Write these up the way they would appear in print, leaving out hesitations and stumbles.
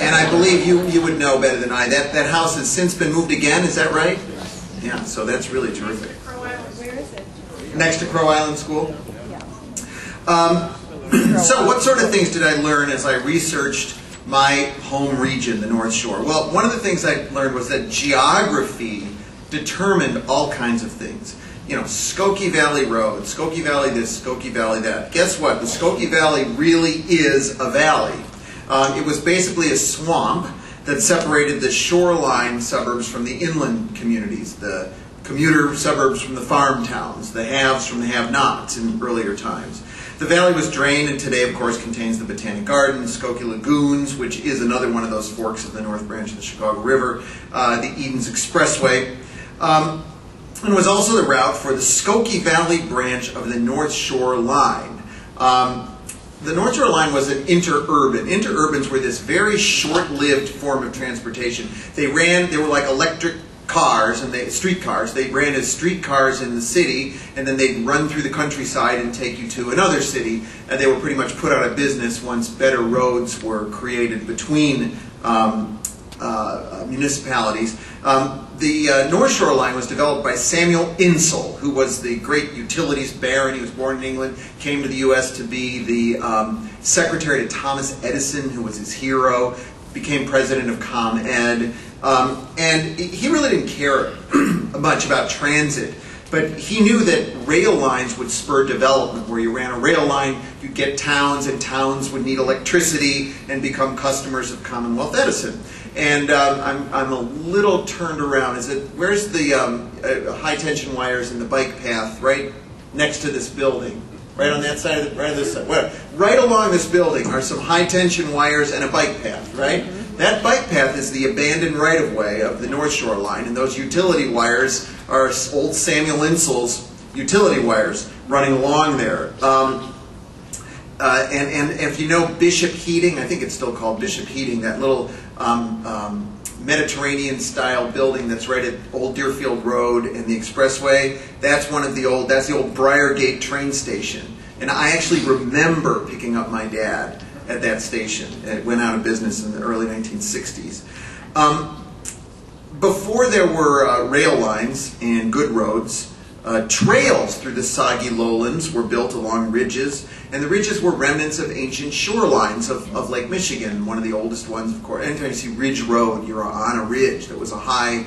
And I believe you would know better than I. That house has since been moved again, is that right? Yeah, so that's really terrific. Where is it? Next to Crow Island School? So what sort of things did I learn as I researched my home region, the North Shore? Well, one of the things I learned was that geography determined all kinds of things. You know, Skokie Valley Road, Skokie Valley this, Skokie Valley that. Guess what? The Skokie Valley really is a valley. It was basically a swamp that separated the shoreline suburbs from the inland communities, the commuter suburbs from the farm towns, the haves from the have-nots in earlier times. The valley was drained and today, of course, contains the Botanic Gardens, Skokie Lagoons, which is another one of those forks of the North Branch of the Chicago River, the Edens Expressway, and was also the route for the Skokie Valley branch of the North Shore Line. The North Shore Line was an interurban. Interurbans were this very short-lived form of transportation. They were like electric cars and streetcars. They ran as streetcars in the city, and then they'd run through the countryside and take you to another city. And they were pretty much put out of business once better roads were created between municipalities. The North Shore Line was developed by Samuel Insull, who was the great utilities baron. He was born in England, came to the U.S. to be the secretary to Thomas Edison, who was his hero, became president of ComEd. And he really didn't care much about transit, but he knew that rail lines would spur development. Where you ran a rail line, you'd get towns, and towns would need electricity and become customers of Commonwealth Edison. And I'm a little turned around. Where's the high tension wires in the bike path? Right next to this building. Right on that side, right on this side. Well, right along this building are some high tension wires and a bike path, right? Mm-hmm. That bike path is the abandoned right-of-way of the North Shore Line, and those utility wires are old Samuel Insull's utility wires running along there. And if you know Bishop Heating, I think it's still called Bishop Heating, that little Mediterranean-style building that's right at Old Deerfield Road and the Expressway, that's the old Briargate train station. And I actually remember picking up my dad at that station. It went out of business in the early 1960s. Before there were rail lines and good roads, trails through the soggy lowlands were built along ridges, and the ridges were remnants of ancient shorelines of Lake Michigan, one of the oldest ones, of course. Anytime you see Ridge Road, you're on a ridge that was a high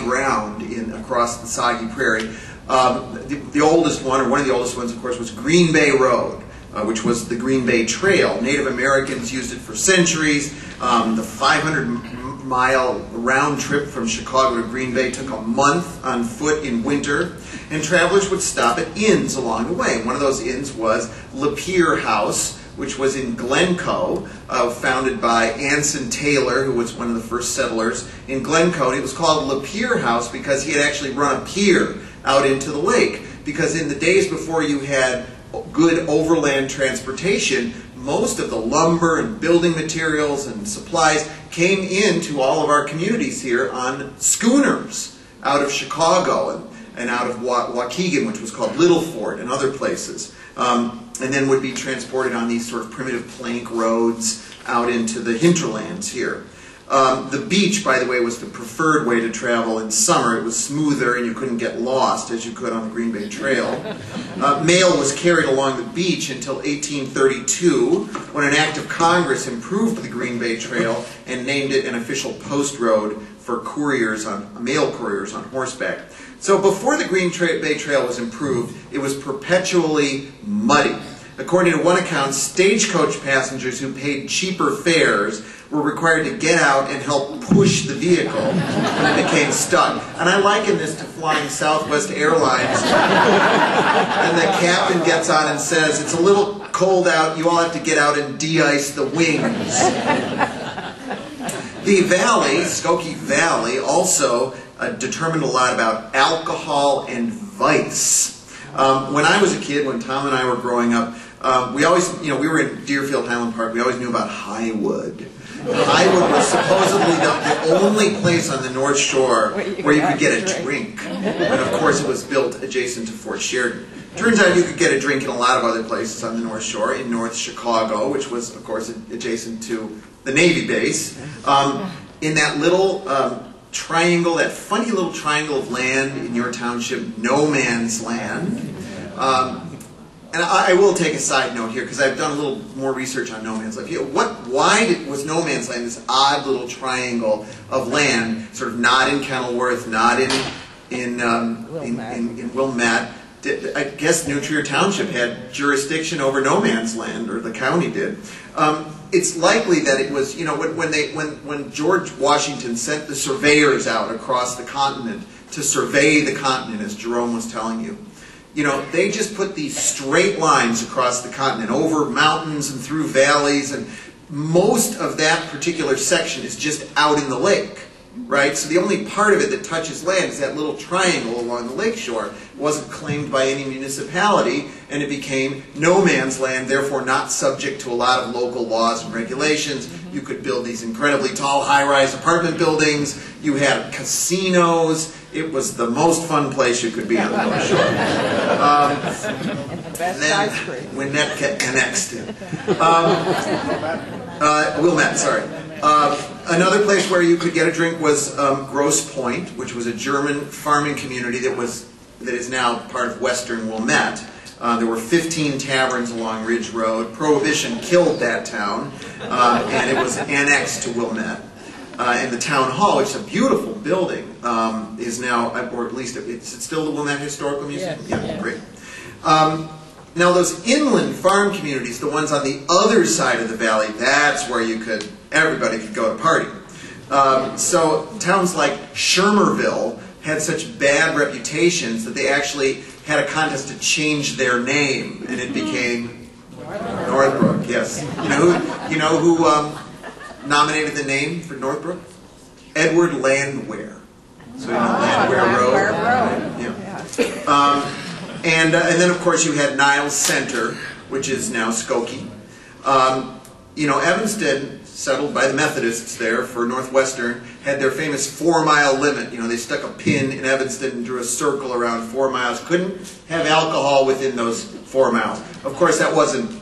ground across the soggy prairie. The oldest one, or one of the oldest ones, of course, was Green Bay Road, which was the Green Bay Trail. Native Americans used it for centuries. The 500-mile round trip from Chicago to Green Bay took a month on foot in winter, and travelers would stop at inns along the way. One of those inns was Lapeer House, which was in Glencoe, founded by Anson Taylor, who was one of the first settlers in Glencoe. And it was called Lapeer House because he had actually run a pier out into the lake. Because in the days before you had good overland transportation, most of the lumber and building materials and supplies came into all of our communities here on schooners out of Chicago and out of Waukegan, which was called Little Fort, and other places. And then would be transported on these sort of primitive plank roads out into the hinterlands here. The beach, by the way, was the preferred way to travel in summer. It was smoother and you couldn't get lost as you could on the Green Bay Trail. Mail was carried along the beach until 1832, when an act of Congress improved the Green Bay Trail and named it an official post road for mail couriers on horseback. So before the Green Bay Trail was improved, it was perpetually muddy. According to one account, stagecoach passengers who paid cheaper fares were required to get out and help push the vehicle when it became stuck. And I liken this to flying Southwest Airlines. And the captain gets on and says, "It's a little cold out, you all have to get out and de-ice the wings." The valley, Skokie Valley, also determined a lot about alcohol and vice. When I was a kid, when Tom and I were growing up, we always, we were in Deerfield Highland Park, we always knew about Highwood. Highwood was supposedly the only place on the North Shore where you could get a drink. And of course it was built adjacent to Fort Sheridan. Turns out you could get a drink in a lot of other places on the North Shore, in North Chicago, which was of course adjacent to the Navy base, In that little triangle, that funny little triangle of land in your township, no man's land. And I will take a side note here because I've done a little more research on no man's land. Why was no man's land this odd little triangle of land, sort of not in Kenilworth, not in Wilmette? I guess New Trier Township had jurisdiction over no man's land, or the county did. It's likely that it was, when George Washington sent the surveyors out across the continent to survey the continent, as Jerome was telling you, they just put these straight lines across the continent, over mountains and through valleys, and most of that particular section is just out in the lake. Right? So the only part of it that touches land is that little triangle along the lakeshore. It wasn't claimed by any municipality, and it became no man's land, therefore not subject to a lot of local laws and regulations. You could build these incredibly tall, high-rise apartment buildings. You had casinos. It was the most fun place you could be on the North Shore. And the best ice cream. When that connects to. Wilmette, sorry. Another place where you could get a drink was Grosse Pointe, which was a German farming community that is now part of Western Wilmette. There were 15 taverns along Ridge Road. Prohibition killed that town, and it was annexed to Wilmette. And the town hall, which is a beautiful building, is now, or at least it's still the Wilmette Historical Museum. Yeah, great. Now those inland farm communities, the ones on the other side of the valley, that's where everybody could go to party. So towns like Schermerville had such bad reputations that they actually had a contest to change their name, and it became Northbrook. Yes. You know who nominated the name for Northbrook? Edward Landwehr. So Landwehr Road. Yeah. And then, of course, you had Niles Center, which is now Skokie. Evanston, settled by the Methodists there for Northwestern, had their famous 4-mile limit. They stuck a pin in Evanston and drew a circle around 4 miles. Couldn't have alcohol within those 4 miles. Of course, that wasn't,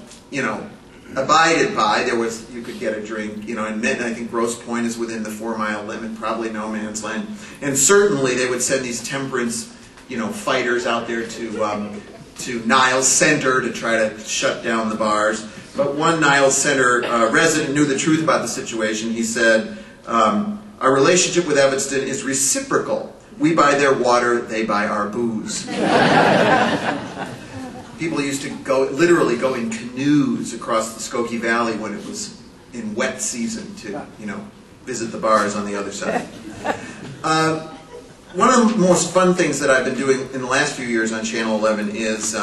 abided by. You could get a drink, and I think Grosse Pointe is within the 4-mile limit, probably no man's land. And certainly they would send these temperance fighters out there to Niles Center to try to shut down the bars. But one Niles Center resident knew the truth about the situation. He said, our relationship with Evanston is reciprocal. We buy their water, they buy our booze. People used to literally go in canoes across the Skokie Valley when it was in wet season to, visit the bars on the other side. One of the most fun things that I've been doing in the last few years on Channel 11 is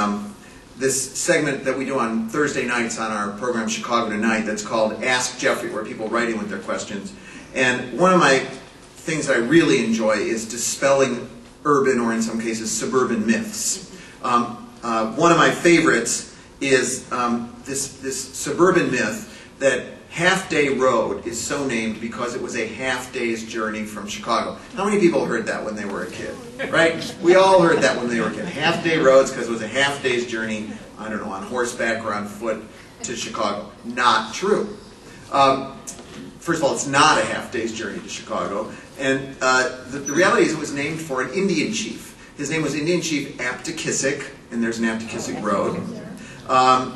this segment that we do on Thursday nights on our program Chicago Tonight that's called Ask Geoffrey, where people write in with their questions. And one of my things that I really enjoy is dispelling urban, or in some cases suburban, myths. One of my favorites is this suburban myth that Half-Day Road is so named because it was a half-day's journey from Chicago. How many people heard that when they were a kid? Right? We all heard that when they were a kid. Half-Day Roads because it was a half-day's journey, I don't know, on horseback or on foot to Chicago. Not true. First of all, it's not a half-day's journey to Chicago. And the reality is it was named for an Indian chief. His name was Indian Chief Aptekissic, and there's an Aptekissic Road.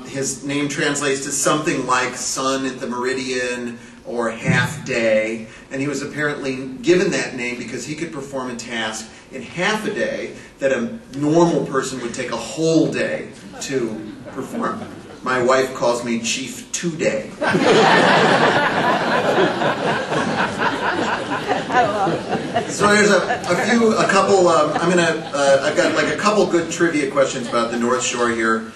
His name translates to something like sun at the meridian or half day, and he was apparently given that name because he could perform a task in half a day that a normal person would take a whole day to perform. My wife calls me Chief 2-Day. So there's a couple. I've got like a couple good trivia questions about the North Shore here.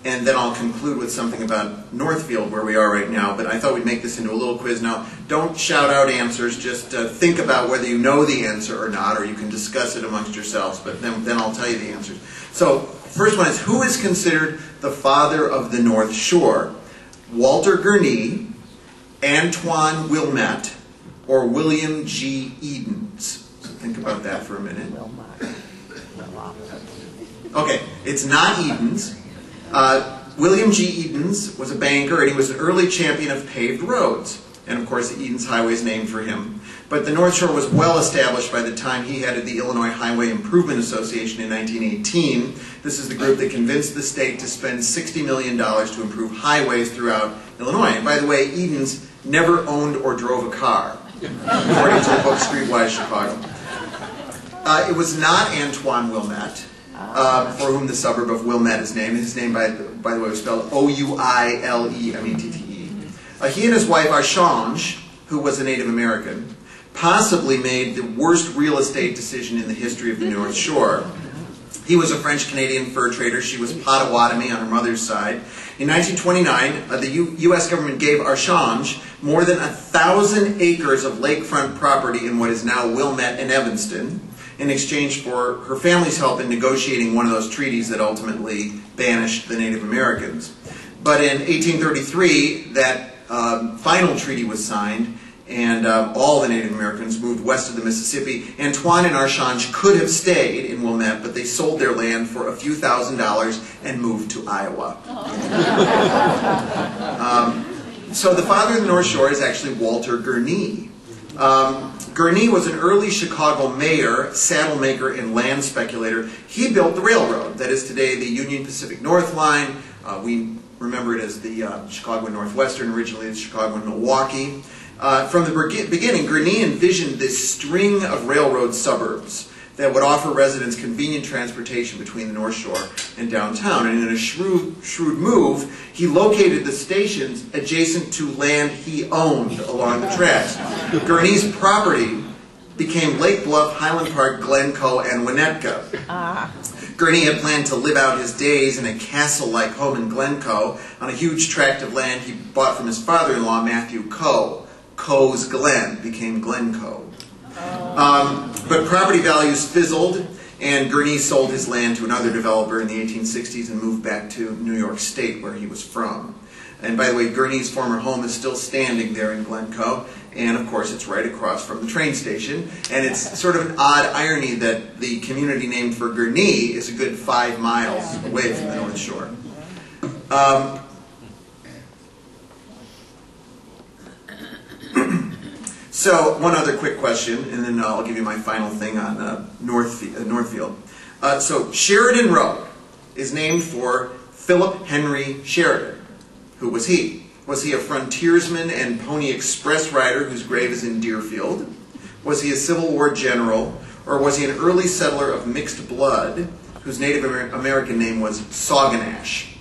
And then I'll conclude with something about Northfield, where we are right now. But I thought we'd make this into a little quiz. Now, don't shout out answers. Just think about whether you know the answer or not, or you can discuss it amongst yourselves. But then I'll tell you the answers. So, first one is, who is considered the father of the North Shore? Walter Gurnee, Antoine Wilmette, or William G. Edens? So think about that for a minute. Okay, it's not Edens. William G. Edens was a banker, and he was an early champion of paved roads. and of course the Edens Highway is named for him. But the North Shore was well established by the time he headed the Illinois Highway Improvement Association in 1918. This is the group that convinced the state to spend $60 million to improve highways throughout Illinois. And by the way, Edens never owned or drove a car, according to the book Streetwise Chicago. It was not Antoine Wilmette, for whom the suburb of Wilmette is named. His name, by the way, was spelled O-U-I-L-E-M-E-T-T-E. He and his wife, Archange, who was a Native American, possibly made the worst real estate decision in the history of the North Shore. He was a French-Canadian fur trader. She was Potawatomi on her mother's side. In 1929, the U.S. government gave Archange more than 1,000 acres of lakefront property in what is now Wilmette and Evanston, in exchange for her family's help in negotiating one of those treaties that ultimately banished the Native Americans. But in 1833, that final treaty was signed, and all the Native Americans moved west of the Mississippi. Antoine and Archange could have stayed in Wilmette, but they sold their land for a few $1,000s and moved to Iowa. So the father of the North Shore is actually Walter Gurnee. Gurnee was an early Chicago mayor, saddle maker, and land speculator. He built the railroad that is today the Union Pacific North Line. We remember it as the Chicago and Northwestern, originally the Chicago and Milwaukee. From the beginning, Gurnee envisioned this string of railroad suburbs that would offer residents convenient transportation between the North Shore and downtown. And in a shrewd move, he located the stations adjacent to land he owned along the tracks. Gurnee's property became Lake Bluff, Highland Park, Glencoe, and Winnetka. Gurnee had planned to live out his days in a castle-like home in Glencoe on a huge tract of land he bought from his father-in-law, Matthew Coe. Coe's Glen became Glencoe. But property values fizzled, and Gurnee sold his land to another developer in the 1860s and moved back to New York State, where he was from. And by the way, Gurnee's former home is still standing there in Glencoe, and of course it's right across from the train station. And it's sort of an odd irony that the community named for Gurnee is a good 5 miles away from the North Shore. So, one other quick question, and then I'll give you my final thing on Northfield. So, Sheridan Road is named for Philip Henry Sheridan. Who was he? Was he a frontiersman and Pony Express rider whose grave is in Deerfield? Was he a Civil War general? Or was he an early settler of mixed blood whose Native American name was Sauganash?